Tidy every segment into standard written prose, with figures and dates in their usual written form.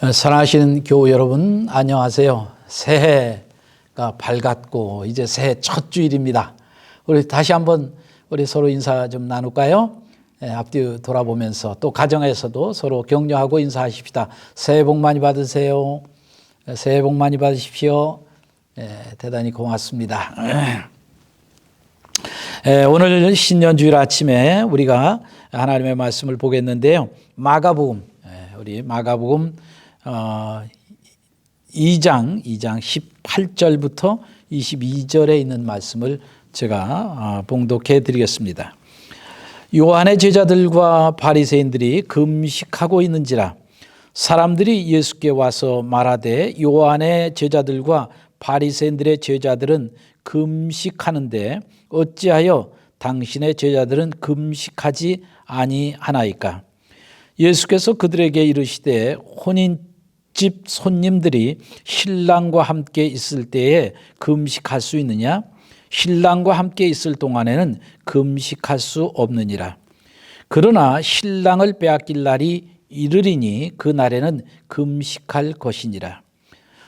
사랑하시는 교우 여러분, 안녕하세요. 새해가 밝았고 이제 새해 첫 주일입니다. 우리 다시 한번 우리 서로 인사 좀 나눌까요? 앞뒤 돌아보면서 또 가정에서도 서로 격려하고 인사하십시다. 새해 복 많이 받으세요. 새해 복 많이 받으십시오. 대단히 고맙습니다. 오늘 신년주일 아침에 우리가 하나님의 말씀을 보겠는데요. 마가복음, 우리 마가복음 2장 18절부터 22절에 있는 말씀을 제가 봉독해 드리겠습니다. 요한의 제자들과 바리새인들이 금식하고 있는지라 사람들이 예수께 와서 말하되 요한의 제자들과 바리새인들의 제자들은 금식하는데 어찌하여 당신의 제자들은 금식하지 아니하나이까? 예수께서 그들에게 이르시되 혼인집 손님들이 신랑과 함께 있을 때에 금식할 수 있느냐? 신랑과 함께 있을 동안에는 금식할 수 없느니라. 그러나 신랑을 빼앗길 날이 이르리니 그 날에는 금식할 것이니라.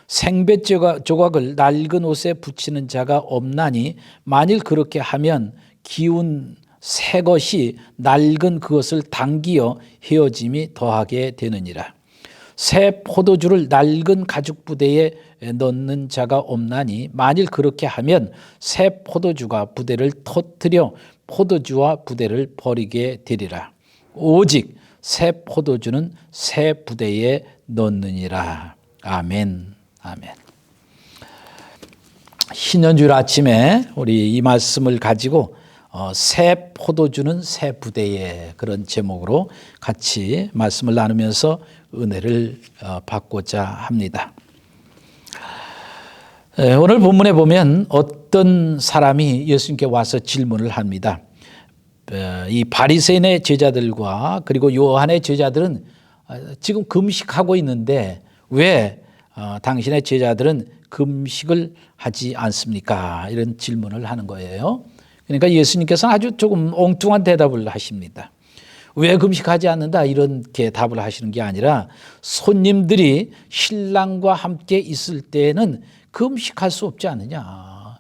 생배 조각을 낡은 옷에 붙이는 자가 없나니 만일 그렇게 하면 기운 새 것이 낡은 그것을 당기어 헤어짐이 더하게 되느니라. 새 포도주를 낡은 가죽 부대에 넣는 자가 없나니 만일 그렇게 하면 새 포도주가 부대를 터뜨려 포도주와 부대를 버리게 되리라. 오직 새 포도주는 새 부대에 넣느니라. 아멘. 아멘. 신년주일 아침에 우리 이 말씀을 가지고 새 포도주는 새 부대에, 그런 제목으로 같이 말씀을 나누면서 은혜를 받고자 합니다. 오늘 본문에 보면 어떤 사람이 예수님께 와서 질문을 합니다. 이 바리새인의 제자들과 그리고 요한의 제자들은 지금 금식하고 있는데 왜 당신의 제자들은 금식을 하지 않습니까? 이런 질문을 하는 거예요. 그러니까 예수님께서는 아주 조금 엉뚱한 대답을 하십니다. 왜 금식하지 않는다? 이렇게 답을 하시는 게 아니라 손님들이 신랑과 함께 있을 때에는 금식할 수 없지 않느냐.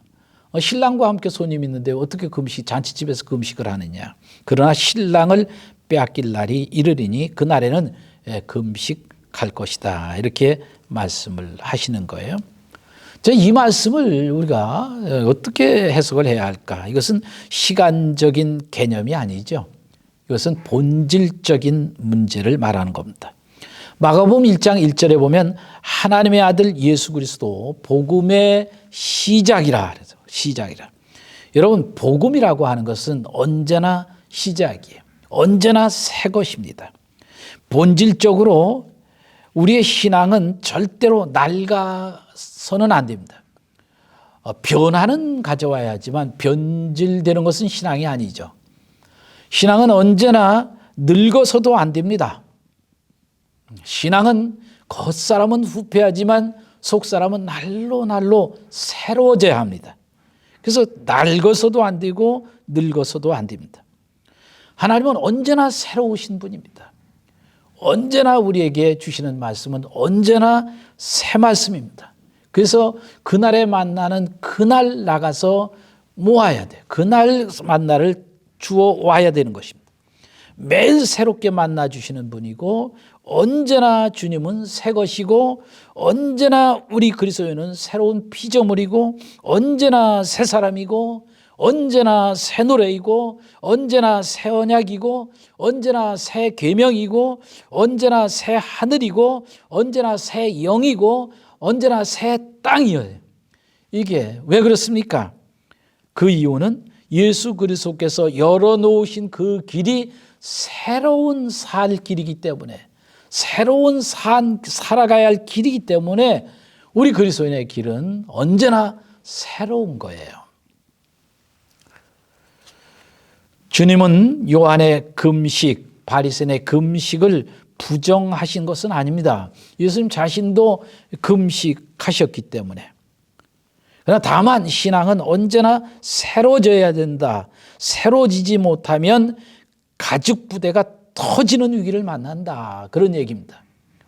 신랑과 함께 손님이 있는데 어떻게 잔치집에서 금식을 하느냐. 그러나 신랑을 빼앗길 날이 이르리니 그 날에는 금식할 것이다. 이렇게 말씀을 하시는 거예요. 이 말씀을 우리가 어떻게 해석을 해야 할까? 이것은 시간적인 개념이 아니죠. 이것은 본질적인 문제를 말하는 겁니다. 마가복음 1장 1절에 보면 하나님의 아들 예수 그리스도 복음의 시작이라 그래서 시작이라. 여러분, 복음이라고 하는 것은 언제나 시작이에요. 언제나 새 것입니다. 본질적으로 우리의 신앙은 절대로 낡아서는 안 됩니다. 변화는 가져와야 하지만 변질되는 것은 신앙이 아니죠. 신앙은 언제나 늙어서도 안 됩니다. 신앙은 겉사람은 후패하지만 속사람은 날로 새로워져야 합니다. 그래서 낡아서도 안 되고 늙어서도 안 됩니다. 하나님은 언제나 새로우신 분입니다. 언제나 우리에게 주시는 말씀은 언제나 새 말씀입니다. 그래서 그날에 만나는 그날 나가서 모아야 돼요. 그날 만나를 주워 와야 되는 것입니다. 매일 새롭게 만나 주시는 분이고 언제나 주님은 새 것이고 언제나 우리 그리스도인은 새로운 피조물이고 언제나 새 사람이고 언제나 새 노래이고 언제나 새 언약이고 언제나 새 계명이고 언제나 새 하늘이고 언제나 새 영이고 언제나 새 땅이에요. 이게 왜 그렇습니까? 그 이유는 예수 그리스도께서 열어놓으신 그 길이 새로운 살 길이기 때문에, 새로운 살아가야 할 길이기 때문에 우리 그리스도인의 길은 언제나 새로운 거예요. 주님은 요한의 금식, 바리새인의 금식을 부정하신 것은 아닙니다. 예수님 자신도 금식하셨기 때문에. 그러나 다만 신앙은 언제나 새로워져야 된다. 새로워지지 못하면 가죽 부대가 터지는 위기를 만난다. 그런 얘기입니다.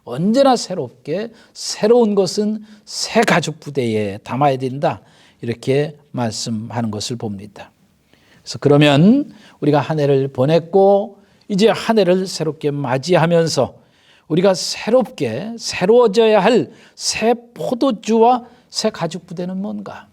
언제나 새롭게 새로운 것은 새 가죽 부대에 담아야 된다. 이렇게 말씀하는 것을 봅니다. 그래서 그러면 우리가 한 해를 보냈고 이제 한 해를 새롭게 맞이하면서 우리가 새롭게 새로워져야 할 새 포도주와 새 가죽 부대는 뭔가?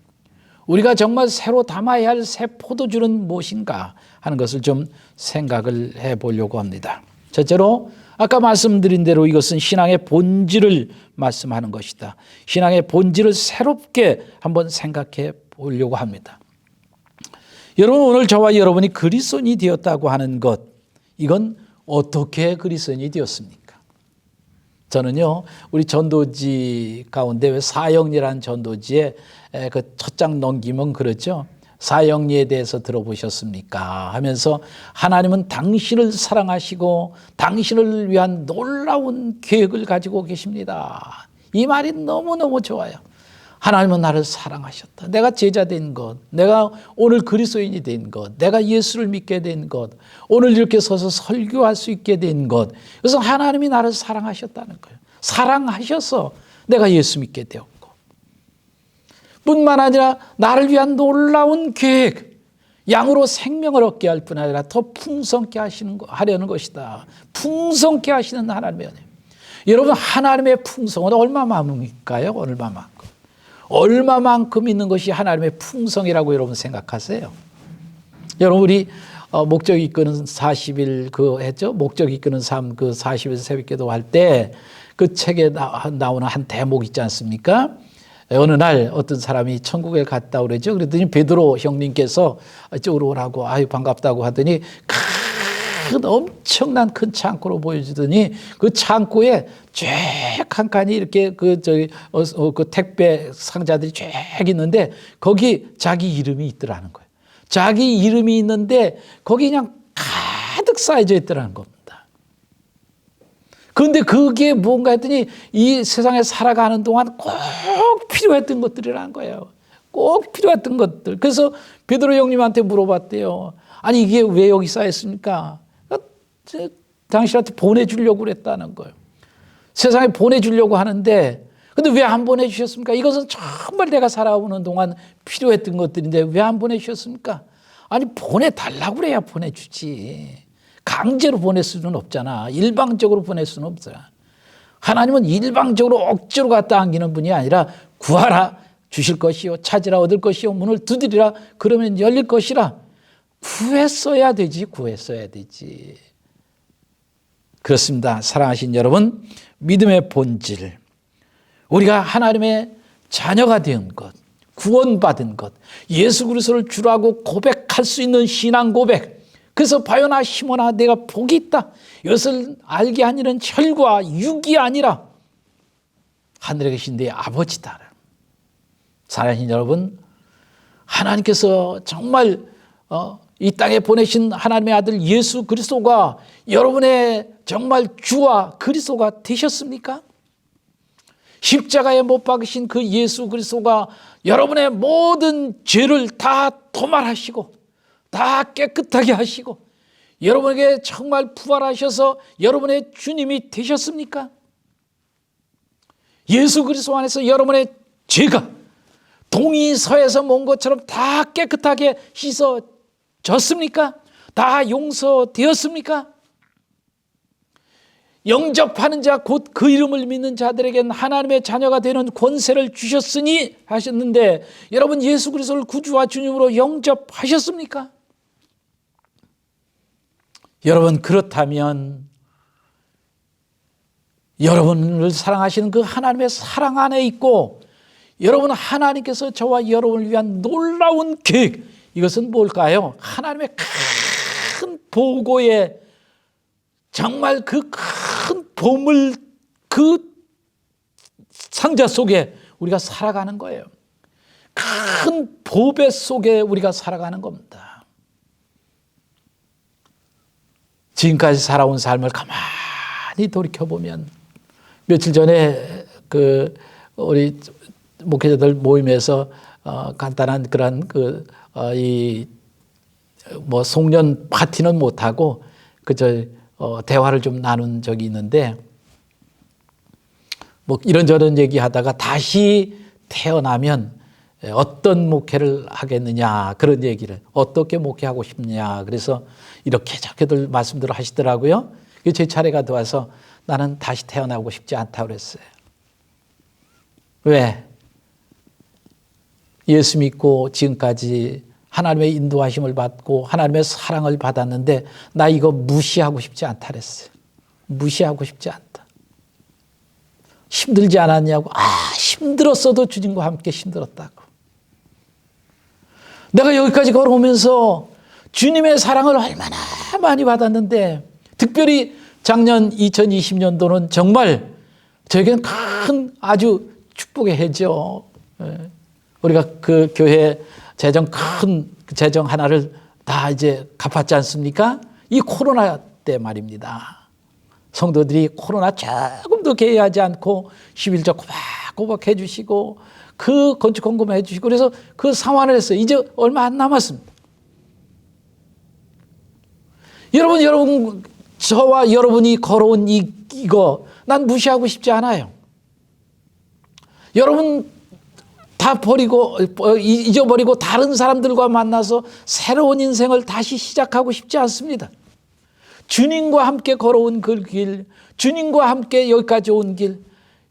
우리가 정말 새로 담아야 할 새 포도주는 무엇인가 하는 것을 좀 생각을 해보려고 합니다. 첫째로 아까 말씀드린 대로 이것은 신앙의 본질을 말씀하는 것이다. 신앙의 본질을 새롭게 한번 생각해 보려고 합니다. 여러분, 오늘 저와 여러분이 그리스도인이 되었다고 하는 것, 이건 어떻게 그리스도인이 되었습니까? 저는요, 우리 전도지 가운데 왜 사형리라는 전도지에 그 첫 장 넘기면 그렇죠. 사형리에 대해서 들어보셨습니까? 하면서 하나님은 당신을 사랑하시고 당신을 위한 놀라운 계획을 가지고 계십니다. 이 말이 너무너무 좋아요. 하나님은 나를 사랑하셨다. 내가 제자 된 것, 내가 오늘 그리스도인이 된 것, 내가 예수를 믿게 된 것, 오늘 이렇게 서서 설교할 수 있게 된 것, 그래서 하나님이 나를 사랑하셨다는 거예요. 사랑하셔서 내가 예수 믿게 되었고 뿐만 아니라 나를 위한 놀라운 계획, 양으로 생명을 얻게 할 뿐 아니라 더 풍성케 하려는 것이다. 풍성케 하시는 하나님의 은혜. 여러분, 하나님의 풍성은 얼마만큼일까요? 얼마만큼 있는 것이 하나님의 풍성이라고 여러분 생각하세요? 여러분, 우리 목적 이끄는 40일 했죠? 목적 이끄는 삶 40일 새벽기도 할 때 그 책에 나오는 한 대목 있지 않습니까? 어느 날 어떤 사람이 천국에 갔다 그러죠. 그랬더니 베드로 형님께서 이쪽으로 오라고 아유 반갑다고 하더니 엄청난 큰 창고로 보여주더니 그 창고에 쫙 한 칸이 이렇게 그 택배 상자들이 쫙 있는데 거기 자기 이름이 있더라는 거예요. 자기 이름이 있는데 거기 그냥 가득 쌓여져 있더라는 겁니다. 그런데 그게 뭔가 했더니 이 세상에 살아가는 동안 꼭 필요했던 것들이라는 거예요. 꼭 필요했던 것들. 그래서 베드로 형님한테 물어봤대요. 아니 이게 왜 여기 쌓였습니까? 당신한테 보내주려고 그랬다는 거예요. 세상에 보내주려고 하는데 근데 왜 안 보내주셨습니까? 이것은 정말 내가 살아오는 동안 필요했던 것들인데 왜 안 보내주셨습니까? 아니 보내달라고 그래야 보내주지. 강제로 보낼 수는 없잖아. 일방적으로 보낼 수는 없어요. 하나님은 일방적으로 억지로 갖다 안기는 분이 아니라 구하라 주실 것이요 찾으라 얻을 것이요 문을 두드리라 그러면 열릴 것이라 구했어야 되지. 그렇습니다. 사랑하신 여러분, 믿음의 본질, 우리가 하나님의 자녀가 된 것, 구원받은 것, 예수 그리스도를 주라고 고백할 수 있는 신앙 고백. 그래서 바요나 시몬아 내가 복이 있다. 이것을 알게 한 이는 혈과 육이 아니라 하늘에 계신 내 아버지다. 사랑하신 여러분, 하나님께서 정말 이 땅에 보내신 하나님의 아들 예수 그리스도가 여러분의 정말 주와 그리스도가 되셨습니까? 십자가에 못 박으신 그 예수 그리스도가 여러분의 모든 죄를 다 도말하시고 다 깨끗하게 하시고 여러분에게 정말 부활하셔서 여러분의 주님이 되셨습니까? 예수 그리스도 안에서 여러분의 죄가 동이서에서 먼 것처럼 다 깨끗하게 씻어졌습니까? 다 용서되었습니까? 영접하는 자 곧 그 이름을 믿는 자들에게는 하나님의 자녀가 되는 권세를 주셨으니 하셨는데 여러분 예수 그리스도를 구주와 주님으로 영접하셨습니까? 여러분 그렇다면 여러분을 사랑하시는 그 하나님의 사랑 안에 있고 여러분 하나님께서 저와 여러분을 위한 놀라운 계획, 이것은 뭘까요? 하나님의 큰 보고에 정말 그 큰 보물 그 상자 속에 우리가 살아가는 거예요. 큰 보배 속에 우리가 살아가는 겁니다. 지금까지 살아온 삶을 가만히 돌이켜보면 며칠 전에 우리 목회자들 모임에서 간단한 그런 송년 파티는 못하고 대화를 좀 나눈 적이 있는데 뭐 이런저런 얘기하다가 다시 태어나면 어떤 목회를 하겠느냐 그런 얘기를 어떻게 목회하고 싶냐 그래서 이렇게 저렇게들 말씀들을 하시더라고요. 제 차례가 들어와서 나는 다시 태어나고 싶지 않다고 그랬어요. 왜? 예수 믿고 지금까지 하나님의 인도하심을 받고 하나님의 사랑을 받았는데 나 이거 무시하고 싶지 않다 그랬어요. 무시하고 싶지 않다. 힘들지 않았냐고. 힘들었어도 주님과 함께 힘들었다고. 내가 여기까지 걸어오면서 주님의 사랑을 얼마나 많이 받았는데 특별히 작년 2020년도는 정말 저에게는 큰 아주 축복의 해죠. 우리가 그 교회 재정 큰 재정 하나를 다 이제 갚았지 않습니까? 이 코로나 때 말입니다. 성도들이 코로나 조금도 개의하지 않고 11조 꼬박꼬박 해주시고 그 건축 공급 해주시고 그래서 그 상환을 했어요. 이제 얼마 안 남았습니다. 여러분 저와 여러분이 걸어온 이거 난 무시하고 싶지 않아요. 여러분 다 버리고 잊어버리고 다른 사람들과 만나서 새로운 인생을 다시 시작하고 싶지 않습니다. 주님과 함께 걸어온 그 길, 주님과 함께 여기까지 온 길.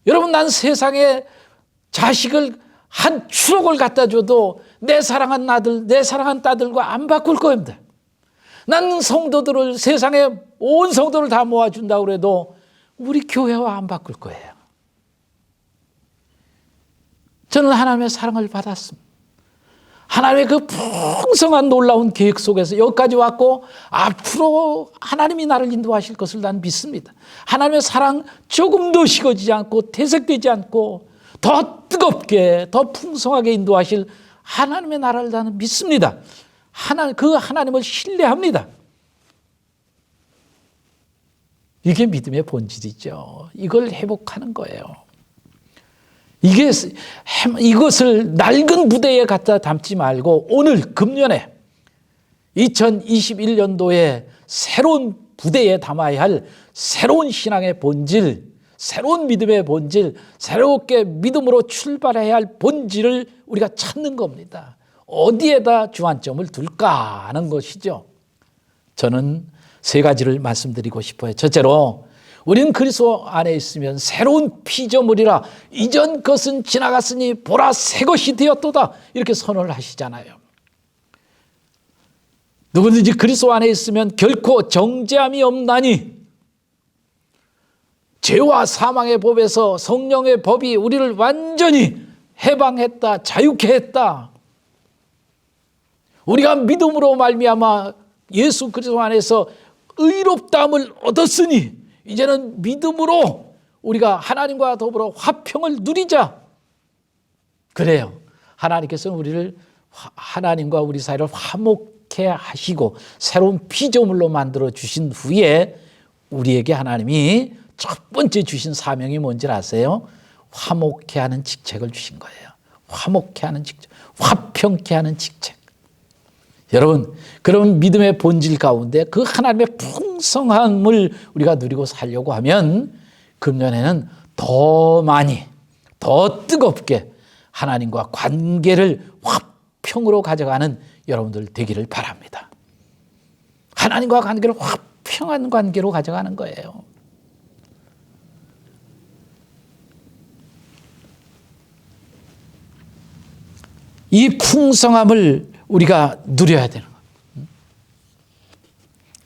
여러분 난 세상에 자식을 한 추억을 갖다 줘도 내 사랑한 아들, 내 사랑한 딸들과 안 바꿀 겁니다. 나는 성도들을 세상에 온 성도를 다 모아준다고 해도 우리 교회와 안 바꿀 거예요. 저는 하나님의 사랑을 받았습니다. 하나님의 그 풍성한 놀라운 계획 속에서 여기까지 왔고 앞으로 하나님이 나를 인도하실 것을 난 믿습니다. 하나님의 사랑 조금도 식어지지 않고 퇴색되지 않고 더 뜨겁게 더 풍성하게 인도하실 하나님의 나라를 나는 믿습니다. 그 하나님을 신뢰합니다. 이게 믿음의 본질이죠. 이걸 회복하는 거예요. 이것을 낡은 부대에 갖다 담지 말고 오늘 금년에 2021년도에 새로운 부대에 담아야 할 새로운 신앙의 본질, 새로운 믿음의 본질, 새롭게 믿음으로 출발해야 할 본질을 우리가 찾는 겁니다. 어디에다 주안점을 둘까 하는 것이죠. 저는 세 가지를 말씀드리고 싶어요. 첫째로 우리는 그리스도 안에 있으면 새로운 피조물이라 이전 것은 지나갔으니 보라 새 것이 되었도다 이렇게 선언을 하시잖아요. 누구든지 그리스도 안에 있으면 결코 정죄함이 없나니 죄와 사망의 법에서 성령의 법이 우리를 완전히 해방했다, 자유케 했다. 우리가 믿음으로 말미암아 예수 그리스도 안에서 의롭다함을 얻었으니 이제는 믿음으로 우리가 하나님과 더불어 화평을 누리자. 그래요. 하나님께서는 우리를 하나님과 우리 사이를 화목케 하시고 새로운 피조물로 만들어 주신 후에 우리에게 하나님이 첫 번째 주신 사명이 뭔지 아세요? 화목케 하는 직책을 주신 거예요. 화목케 하는 직책, 화평케 하는 직책. 여러분, 그런 믿음의 본질 가운데 그 하나님의 풍성함을 우리가 누리고 살려고 하면 금년에는 더 많이, 더 뜨겁게 하나님과 관계를 화평으로 가져가는 여러분들 되기를 바랍니다. 하나님과 관계를 화평한 관계로 가져가는 거예요. 이 풍성함을 우리가 누려야 되는 거예요.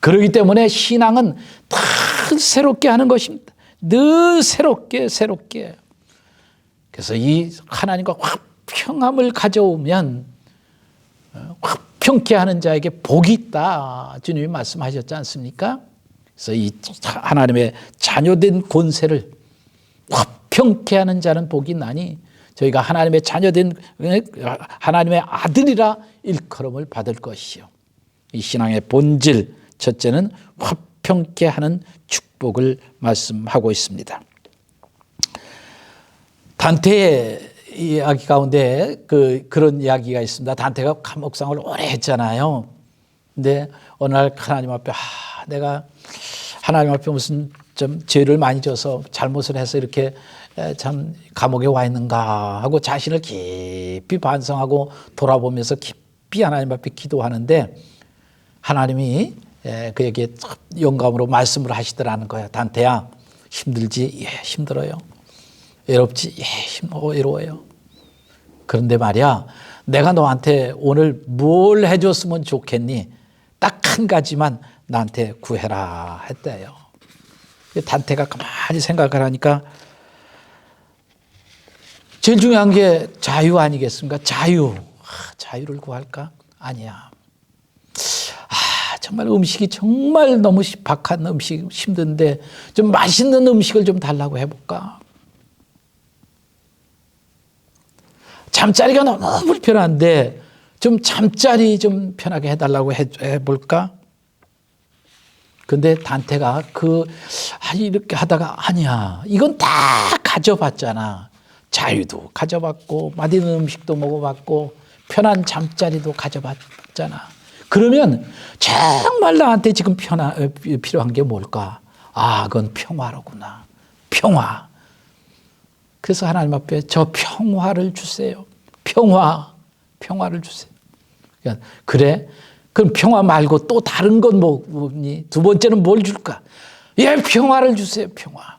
그렇기 때문에 신앙은 늘 새롭게 하는 것입니다. 늘 새롭게. 그래서 이 하나님과 화평함을 가져오면 화평케 하는 자에게 복이 있다. 주님이 말씀하셨지 않습니까? 그래서 이 하나님의 자녀된 권세를 화평케 하는 자는 복이 나니 저희가 하나님의 자녀된 하나님의 아들이라 일컬음을 받을 것이요. 이 신앙의 본질 첫째는 화평케 하는 축복을 말씀하고 있습니다. 단테의 이야기 가운데 그런 이야기가 있습니다. 단테가 감옥상을 오래 했잖아요. 근데 어느 날 하나님 앞에 내가 하나님 앞에 무슨 좀 죄를 많이 져서 잘못을 해서 이렇게 참 감옥에 와 있는가 하고 자신을 깊이 반성하고 돌아보면서 깊이 하나님 앞에 기도하는데 하나님이 그에게 영감으로 말씀을 하시더라는 거예요. 단테야, 힘들지? 예, 힘들어요. 외롭지? 예, 외로워요. 그런데 말이야, 내가 너한테 오늘 뭘 해줬으면 좋겠니? 딱 한 가지만 나한테 구해라 했대요. 단테가 가만히 생각을 하니까 제일 중요한 게 자유 아니겠습니까? 자유를 구할까? 아니야. 정말 음식이 정말 너무 박한 음식 힘든데 좀 맛있는 음식을 좀 달라고 해볼까? 잠자리가 너무 불편한데 좀 잠자리 좀 편하게 해달라고 해볼까? 근데 단테가 이렇게 하다가 아니야. 이건 다 가져봤잖아. 자유도 가져봤고 맛있는 음식도 먹어봤고 편한 잠자리도 가져봤잖아. 그러면 정말 나한테 지금 필요한 게 뭘까? 그건 평화로구나. 평화. 그래서 하나님 앞에 저 평화를 주세요. 평화를 주세요. 그래? 그럼 평화 말고 또 다른 건 뭐니? 두 번째는 뭘 줄까? 예, 평화를 주세요. 평화.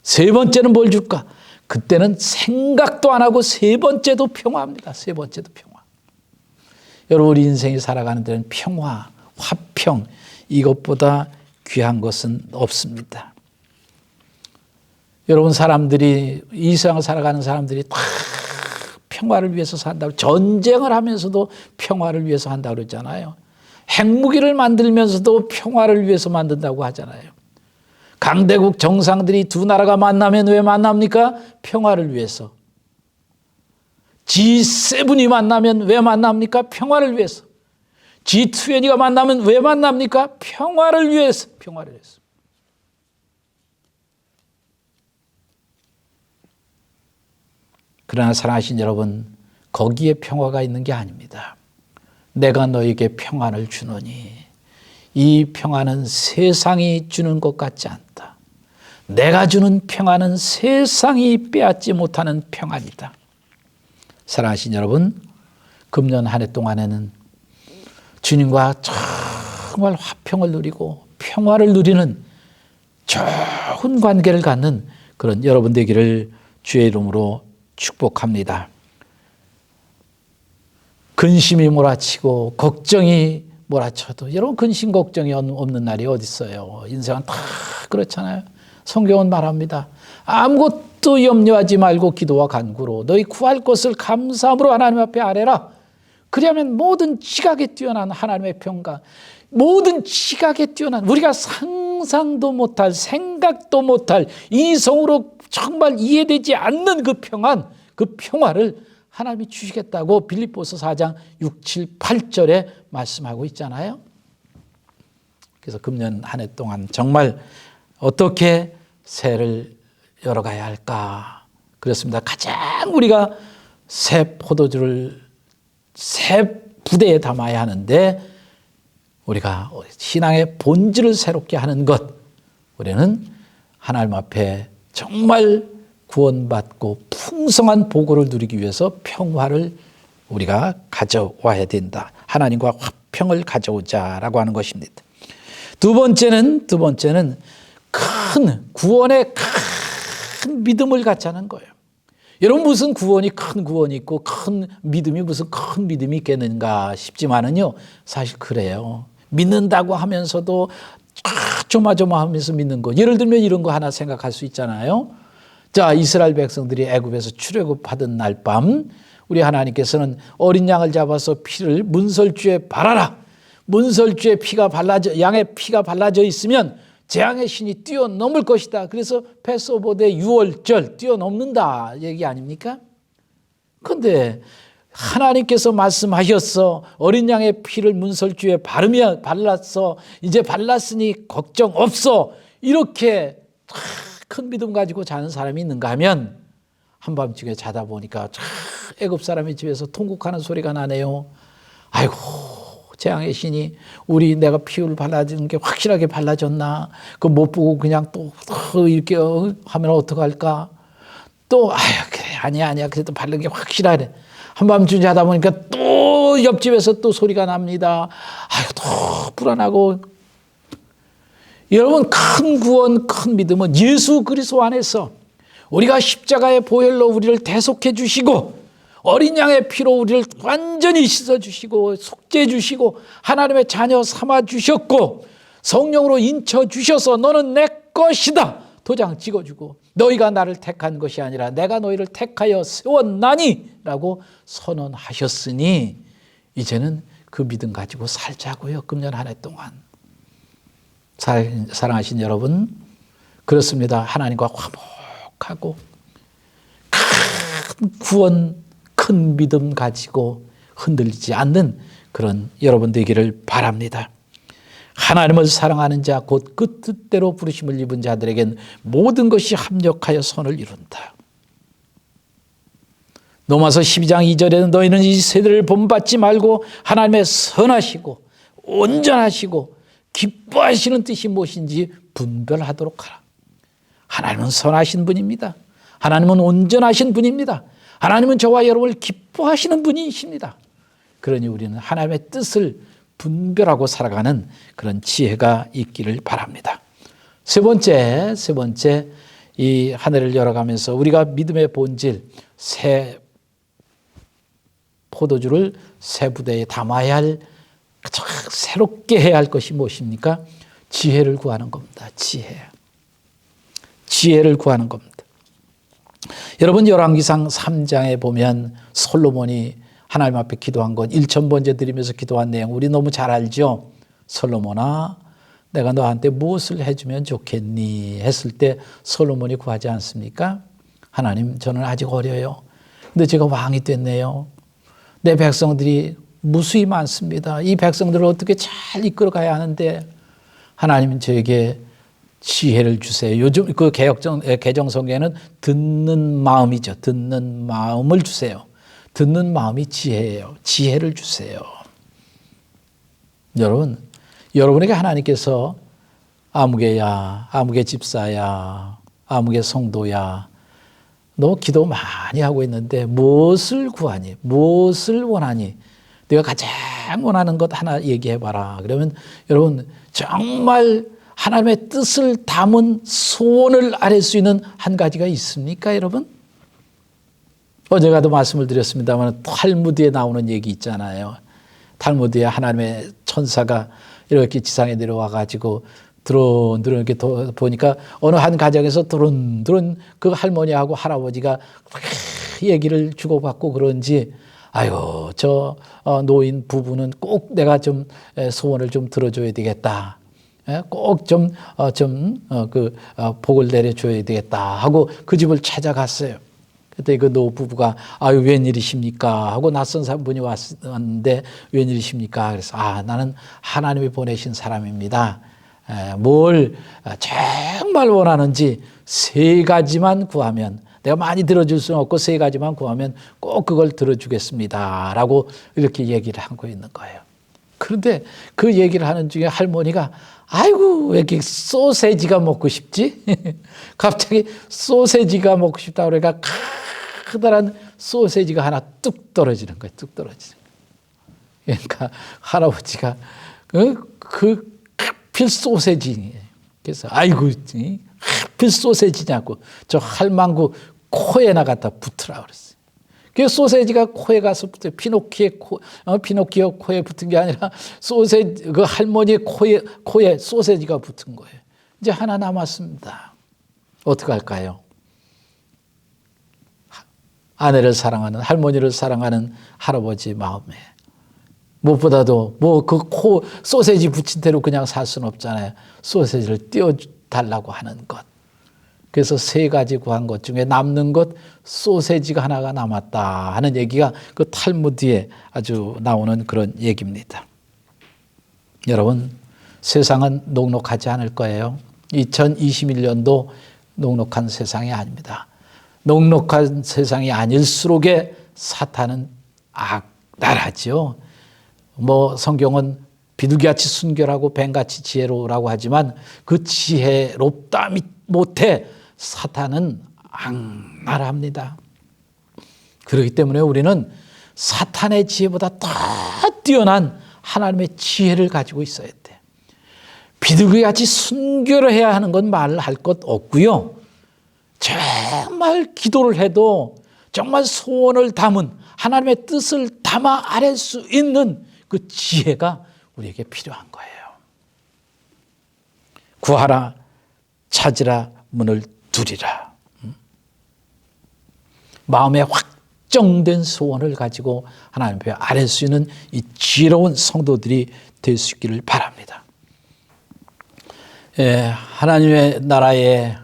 세 번째는 뭘 줄까? 그때는 생각도 안 하고 세 번째도 평화입니다. 세 번째도 평화. 여러분, 우리 인생이 살아가는 데는 평화, 화평, 이것보다 귀한 것은 없습니다. 여러분, 사람들이 이 세상을 살아가는 사람들이 다 평화를 위해서 산다고, 전쟁을 하면서도 평화를 위해서 한다고 그러잖아요. 핵무기를 만들면서도 평화를 위해서 만든다고 하잖아요. 강대국 정상들이 두 나라가 만나면 왜 만납니까? 평화를 위해서. G7이 만나면 왜 만납니까? 평화를 위해서. G20가 만나면 왜 만납니까? 평화를 위해서. 그러나 사랑하신 여러분, 거기에 평화가 있는 게 아닙니다. 내가 너에게 평안을 주노니 이 평안은 세상이 주는 것 같지 않다. 내가 주는 평안은 세상이 빼앗지 못하는 평안이다. 사랑하신 여러분, 금년 한 해 동안에는 주님과 정말 화평을 누리고 평화를 누리는 좋은 관계를 갖는 그런 여러분 되기를 주의 이름으로 축복합니다. 근심이 몰아치고 걱정이 몰아쳐도 여러분, 근심 걱정이 없는 날이 어디 있어요? 인생은 다 그렇잖아요. 성경은 말합니다. 아무것도 염려하지 말고 기도와 간구로 너희 구할 것을 감사함으로 하나님 앞에 아뢰라. 그리하면 모든 지각에 뛰어난 하나님의 평강, 모든 지각에 뛰어난 우리가 상상도 못할, 생각도 못할, 이성으로 정말 이해되지 않는 그 평안, 그 평화를 하나님이 주시겠다고 빌립보서 4장 6, 7, 8절에 말씀하고 있잖아요. 그래서 금년 한 해 동안 정말 어떻게 새해를 열어가야 할까? 그렇습니다. 가장 우리가 새 포도주를 새 부대에 담아야 하는데 우리가 신앙의 본질을 새롭게 하는 것, 우리는 하나님 앞에 정말 구원받고 풍성한 복을 누리기 위해서 평화를 우리가 가져와야 된다. 하나님과 화평을 가져오자라고 하는 것입니다. 두 번째는 큰 구원의 큰 믿음을 갖자는 거예요. 여러분, 무슨 구원이 큰 구원이 있고 큰 믿음이 무슨 큰 믿음이 있겠는가 싶지만은요, 사실 그래요. 믿는다고 하면서도 조마조마하면서 믿는 거. 예를 들면 이런 거 하나 생각할 수 있잖아요. 자, 이스라엘 백성들이 애굽에서 출애굽하던 날 밤 우리 하나님께서는 어린 양을 잡아서 피를 문설주에 발라라. 문설주에 양의 피가 발라져 있으면 재앙의 신이 뛰어넘을 것이다. 그래서 패스오버 때 6월절 뛰어넘는다 얘기 아닙니까? 그런데 하나님께서 말씀하셨어. 어린 양의 피를 문설주에 발랐어. 이제 발랐으니 걱정 없어. 이렇게 큰 믿음 가지고 자는 사람이 있는가 하면 한밤중에 자다 보니까 애굽 사람이 집에서 통곡하는 소리가 나네요. 아이고, 재앙의 신이 우리 내가 피를 발라주는 게 확실하게 발라졌나? 그 못 보고 그냥 또 이렇게 하면 어떡할까? 또 그래 아니야 그래도 바른 게 확실하네. 한밤중에 자다 보니까 또 옆집에서 또 소리가 납니다. 또 불안하고. 여러분, 큰 구원, 큰 믿음은 예수 그리스도 안에서 우리가 십자가의 보혈로 우리를 대속해 주시고 어린 양의 피로 우리를 완전히 씻어주시고 속죄해 주시고 하나님의 자녀 삼아 주셨고 성령으로 인쳐 주셔서 너는 내 것이다 도장 찍어주고 너희가 나를 택한 것이 아니라 내가 너희를 택하여 세웠나니 라고 선언하셨으니 이제는 그 믿음 가지고 살자고요. 금년 한 해 동안. 사랑하신 여러분, 그렇습니다. 하나님과 화목하고 큰 구원, 큰 믿음 가지고 흔들리지 않는 그런 여러분 되기를 바랍니다. 하나님을 사랑하는 자, 곧 그 뜻대로 부르심을 입은 자들에겐 모든 것이 합력하여 선을 이룬다. 로마서 12장 2절에는 너희는 이 세대를 본받지 말고 하나님의 선하시고 온전하시고 기뻐하시는 뜻이 무엇인지 분별하도록 하라. 하나님은 선하신 분입니다. 하나님은 온전하신 분입니다. 하나님은 저와 여러분을 기뻐하시는 분이십니다. 그러니 우리는 하나님의 뜻을 분별하고 살아가는 그런 지혜가 있기를 바랍니다. 세 번째, 이 한 해를 열어가면서 우리가 믿음의 본질, 새 포도주를 새 부대에 담아야 할, 새롭게 해야 할 것이 무엇입니까? 지혜를 구하는 겁니다. 지혜를 구하는 겁니다. 여러분, 열왕기상 3장에 보면 솔로몬이 하나님 앞에 기도한 건 1,000번째 드리면서 기도한 내용 우리 너무 잘 알죠? 솔로몬아, 내가 너한테 무엇을 해주면 좋겠니? 했을 때 솔로몬이 구하지 않습니까? 하나님, 저는 아직 어려요. 근데 제가 왕이 됐네요. 내 백성들이 무수히 많습니다. 이 백성들을 어떻게 잘 이끌어가야 하는데 하나님은 저에게 지혜를 주세요. 요즘 그 개정성경에는 듣는 마음이죠. 듣는 마음을 주세요. 듣는 마음이 지혜예요. 지혜를 주세요. 여러분, 여러분에게 하나님께서 아무개야, 아무개 집사야, 아무개 성도야, 너 기도 많이 하고 있는데 무엇을 구하니? 무엇을 원하니? 내가 가장 원하는 것 하나 얘기해봐라. 그러면 여러분, 정말 하나님의 뜻을 담은 소원을 아뢰 수 있는 한 가지가 있습니까, 여러분? 어제가도 말씀을 드렸습니다만 탈무드에 나오는 얘기 있잖아요. 탈무드에 하나님의 천사가 이렇게 지상에 내려와 가지고 드론드론 이렇게 보니까 어느 한 가정에서 드론드론 그 할머니하고 할아버지가 얘기를 주고받고 그런지 아유, 저 노인 부부는 꼭 내가 좀 소원을 좀 들어줘야 되겠다. 꼭 좀 복을 내려줘야 되겠다 하고 그 집을 찾아갔어요. 그때 그 노부부가 아유, 웬일이십니까? 하고 낯선 분이 왔는데 웬일이십니까? 그래서 나는 하나님이 보내신 사람입니다. 뭘 정말 원하는지 세 가지만 구하면, 내가 많이 들어줄 수는 없고 세 가지만 구하면 꼭 그걸 들어주겠습니다 라고 이렇게 얘기를 하고 있는 거예요. 그런데 그 얘기를 하는 중에 할머니가 아이고, 왜 이렇게 소세지가 먹고 싶지? 갑자기 소세지가 먹고 싶다 그러니까 커다란 소세지가 하나 뚝 떨어지는 거예요. 뚝 떨어지는 거예요. 그러니까 할아버지가 하필 소세지. 그래서 아이고, 하필 소세지냐고 저 할망구 코에나 갖다 붙으라 그랬어요. 그 소세지가 코에 가서 붙어요. 피노키오 코에 붙은 게 아니라 그 할머니의 코에 소세지가 붙은 거예요. 이제 하나 남았습니다. 어떻게 할까요? 아내를 사랑하는, 할머니를 사랑하는 할아버지 마음에 무엇보다도 소세지 붙인 대로 그냥 살 수는 없잖아요. 소세지를 띄워달라고 하는 것. 그래서 세 가지 구한 것 중에 남는 것 소세지가 하나가 남았다 하는 얘기가 그 탈무드에 아주 나오는 그런 얘기입니다. 여러분, 세상은 녹록하지 않을 거예요. 2021년도 녹록한 세상이 아닙니다. 녹록한 세상이 아닐수록에 사탄은 악랄하죠. 성경은 비둘기같이 순결하고 뱀같이 지혜로우라고 하지만 그 지혜롭다 못해 사탄은 악랄합니다. 그렇기 때문에 우리는 사탄의 지혜보다 더 뛰어난 하나님의 지혜를 가지고 있어야 돼. 비둘기같이 순결해야 하는 건 말할 것 없고요. 정말 기도를 해도 정말 소원을 담은 하나님의 뜻을 담아 아랠 수 있는 그 지혜가 우리에게 필요한 거예요. 구하라, 찾으라, 문을 두리라. 마음에 확정된 소원을 가지고 하나님 앞에 아랠 수 있는 이 지혜로운 성도들이 될 수 있기를 바랍니다. 하나님의 나라에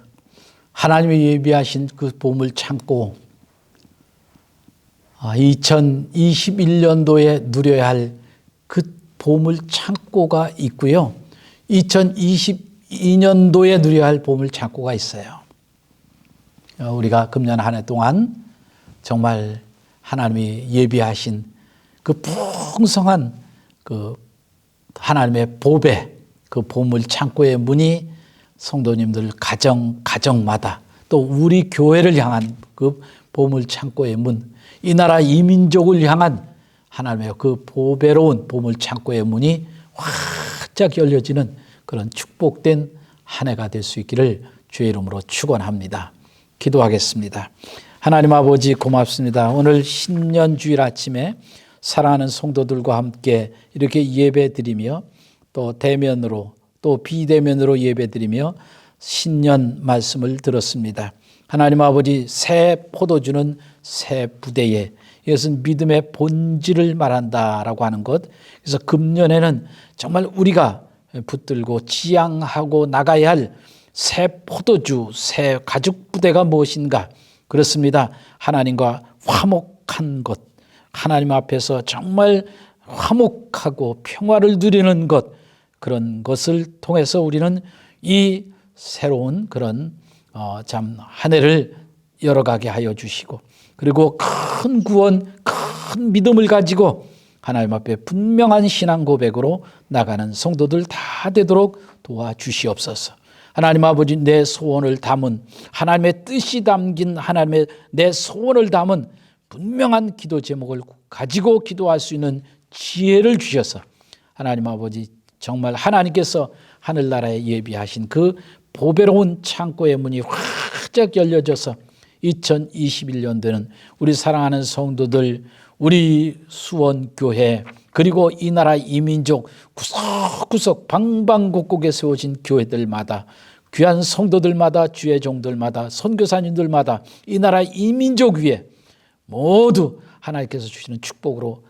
하나님이 예비하신 그 보물 창고, 2021년도에 누려야 할 그 보물 창고가 있고요. 2022년도에 누려야 할 보물 창고가 있어요. 우리가 금년 한 해 동안 정말 하나님이 예비하신 그 풍성한 그 하나님의 보배, 그 보물 창고의 문이 성도님들 가정마다 또 우리 교회를 향한 그 보물 창고의 문, 이 나라 이민족을 향한 하나님의 그 보배로운 보물 창고의 문이 활짝 열려지는 그런 축복된 한 해가 될 수 있기를 주의 이름으로 축원합니다. 기도하겠습니다. 하나님 아버지 고맙습니다. 오늘 신년주일 아침에 사랑하는 성도들과 함께 이렇게 예배드리며 또 대면으로 또 비대면으로 예배드리며 신년 말씀을 들었습니다. 하나님 아버지, 새 포도주는 새 부대에, 이것은 믿음의 본질을 말한다라고 하는 것. 그래서 금년에는 정말 우리가 붙들고 지향하고 나가야 할 새 포도주, 새 가죽 부대가 무엇인가? 그렇습니다. 하나님과 화목한 것, 하나님 앞에서 정말 화목하고 평화를 누리는 것, 그런 것을 통해서 우리는 이 새로운 그런 참 한 해를 열어가게 하여 주시고, 그리고 큰 구원, 큰 믿음을 가지고 하나님 앞에 분명한 신앙 고백으로 나가는 성도들 다 되도록 도와주시옵소서. 하나님 아버지, 내 소원을 담은 하나님의 뜻이 담긴 하나님의 내 소원을 담은 분명한 기도 제목을 가지고 기도할 수 있는 지혜를 주셔서 하나님 아버지, 정말 하나님께서 하늘나라에 예비하신 그 보배로운 창고의 문이 활짝 열려져서 2021년도에는 우리 사랑하는 성도들, 우리 수원교회, 그리고 이 나라 이민족 구석구석 방방곡곡에 세워진 교회들마다, 귀한 성도들마다, 주의 종들마다, 선교사님들마다 이 나라 이민족 위에 모두 하나님께서 주시는 축복으로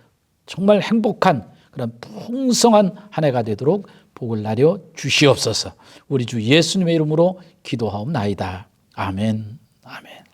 정말 행복한 그런 풍성한 한 해가 되도록 복을 나려 주시옵소서. 우리 주 예수님의 이름으로 기도하옵나이다. 아멘. 아멘.